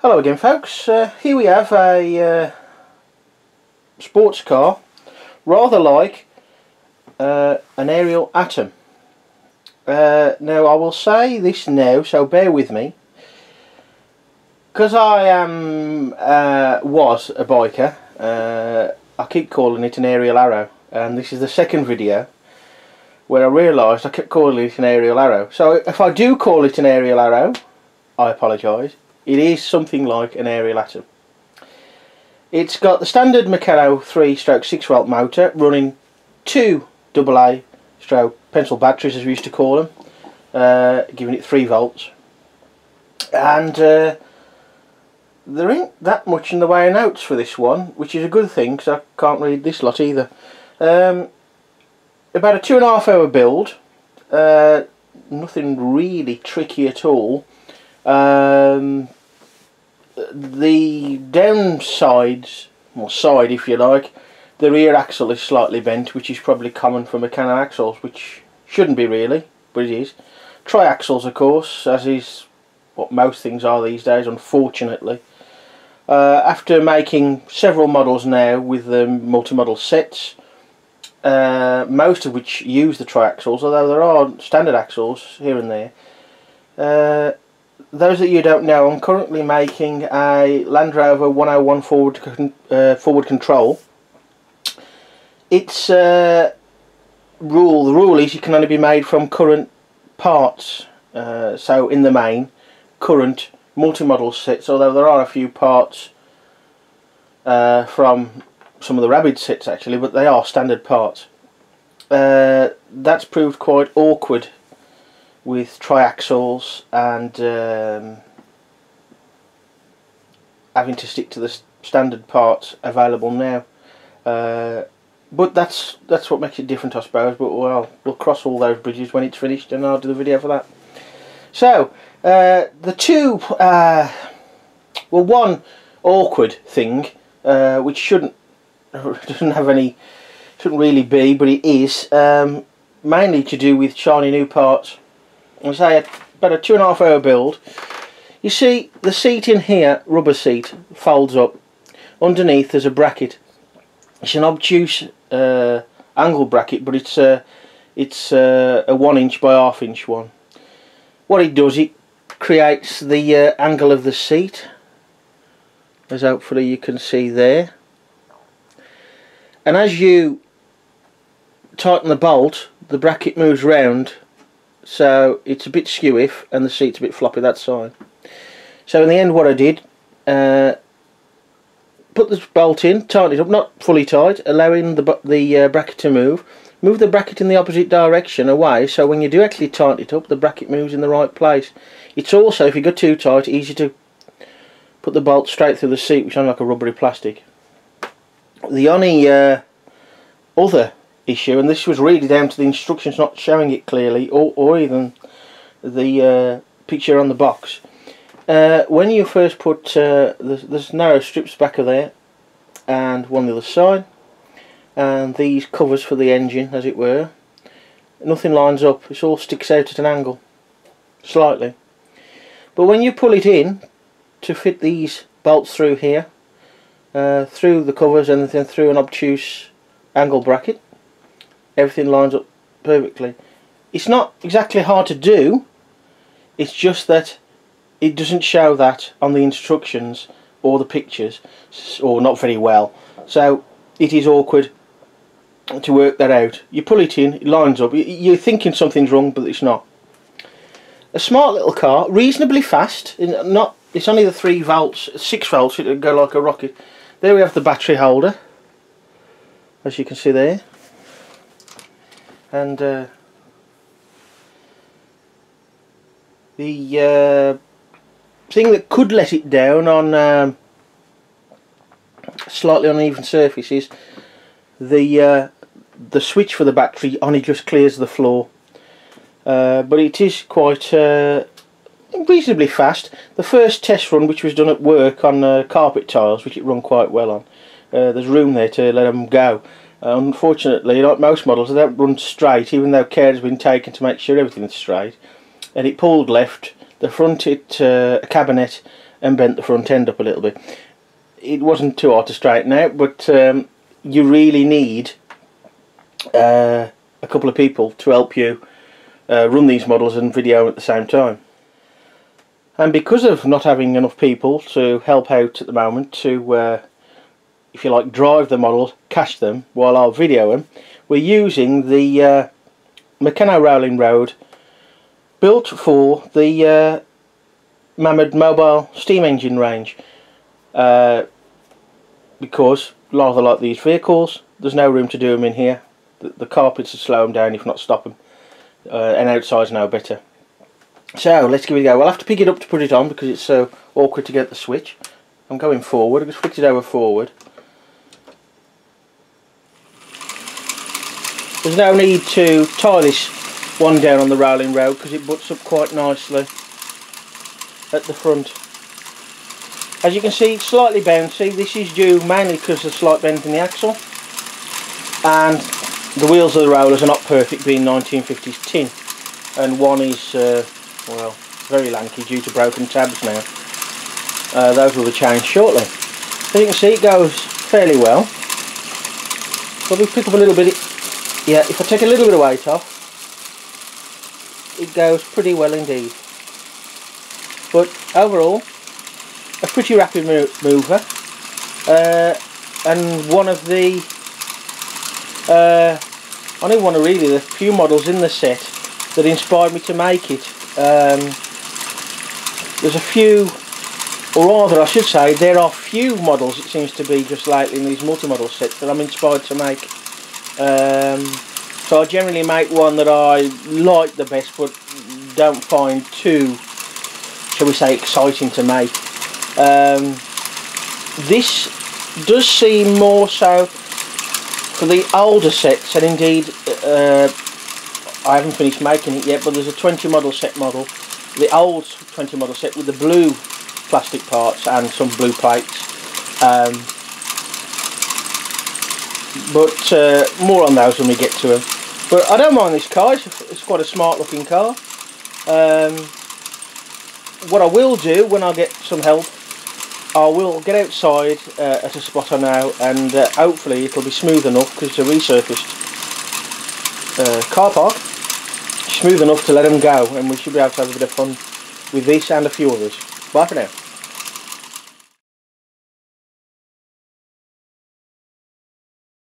Hello again, folks. Here we have a sports car, rather like an Ariel Atom. Now I will say this now, so bear with me, because I am was a biker. I keep calling it an Ariel Arrow, and this is the second video where I realised I kept calling it an Ariel Arrow. So if I do call it an Ariel Arrow, I apologise. It is something like an Ariel Atom. It's got the standard Meccano 3/6 volt motor running two AA pencil batteries, as we used to call them, giving it 3 volts. And there ain't that much in the way of notes for this one, which is a good thing because I can't read this lot either. About a 2.5 hour build, nothing really tricky at all. The downsides, or side if you like, the rear axle is slightly bent, which is probably common for Meccano axles, which shouldn't be really, but it is. Triaxles, of course, as is what most things are these days, unfortunately. After making several models now with the multi-model sets, most of which use the triaxles, although there are standard axles here and there. Those that you don't know, I'm currently making a Land Rover 101 forward control. Its the rule is it can only be made from current parts. So in the main, current multi-model sets, although there are a few parts from some of the Rabbit sets actually, but they are standard parts. That's proved quite awkward with triaxles and having to stick to the standard parts available now. But that's what makes it different, I suppose. But well, we'll cross all those bridges when it's finished, and I'll do the video for that. So the two, well, one awkward thing, which shouldn't really be, but it is mainly to do with shiny new parts. I say about a 2.5 hour build. You see the seat in here, rubber seat, folds up. Underneath there's a bracket. It's an obtuse angle bracket, but it's a 1 inch by 1/2 inch one. What it does, it creates the angle of the seat, as hopefully you can see there. And as you tighten the bolt, the bracket moves round, so it's a bit skew-if and the seat's a bit floppy that side. So in the end what I did, put the bolt in, tighten it up, not fully tight, allowing the bracket to move. Move the bracket in the opposite direction away, so when you do actually tighten it up, the bracket moves in the right place. It's also, if you go too tight, easy to put the bolt straight through the seat, which is like a rubbery plastic. The only other issue, and this was really down to the instructions not showing it clearly, or even the picture on the box. When you first put there's narrow strips back of there and one on the other side, and these covers for the engine, as it were, nothing lines up. It all sticks out at an angle slightly, but when you pull it in to fit these bolts through here, through the covers and then through an obtuse angle bracket, everything lines up perfectly. It's not exactly hard to do, it's just that it doesn't show that on the instructions or the pictures, or not very well, so it is awkward to work that out. You pull it in, it lines up, you're thinking something's wrong, but it's not. A smart little car, reasonably fast, it's only the 3 volts, 6 volts, it'll go like a rocket. There we have the battery holder, as you can see there, and the thing that could let it down on slightly uneven surfaces, the switch for the battery only just clears the floor, but it is quite reasonably fast. The first test run, which was done at work on carpet tiles, which it run quite well on, there's room there to let them go. Unfortunately, like most models, they don't run straight, even though care has been taken to make sure everything's straight. And it pulled left, the front hit a cabinet, and bent the front end up a little bit. It wasn't too hard to straighten out, but you really need a couple of people to help you run these models and video at the same time. And because of not having enough people to help out at the moment to, if you like, drive the models, cache them while I'll video them, we're using the Meccano rolling road built for the Mammoth mobile steam engine range, because rather like these vehicles, there's no room to do them in here. The carpets will slow them down if not stop them, and outside's no better. So let's give it a go. We'll have to pick it up to put it on because it's so awkward to get the switch. I'm going forward. I'll just flick it over forward. There's no need to tie this one down on the rolling road because it butts up quite nicely at the front. As you can see, it's slightly bouncy. This is due mainly because of the slight bend in the axle, and the wheels of the rollers are not perfect, being 1950s tin, and one is well, very lanky due to broken tabs now. Those will be changed shortly. As you can see, it goes fairly well. Probably pick up a little bit. Yeah, if I take a little bit of weight off, it goes pretty well indeed. But overall, a pretty rapid mover, and one of the only one of really the few models in the set that inspired me to make it. There's a few, or rather I should say there are few models, it seems to be just lately, in these multi-model sets that I'm inspired to make. So I generally make one that I like the best but don't find too, shall we say, exciting to make. This does seem more so for the older sets, and indeed I haven't finished making it yet, but there's a 20 model set model, the old 20 model set with the blue plastic parts and some blue plates, but more on those when we get to them. But I don't mind this car, it's quite a smart looking car. What I will do when I get some help, I will get outside at a spot I know, and hopefully it'll be smooth enough because it's a resurfaced car park, smooth enough to let them go, and we should be able to have a bit of fun with this and a few others. Bye for now.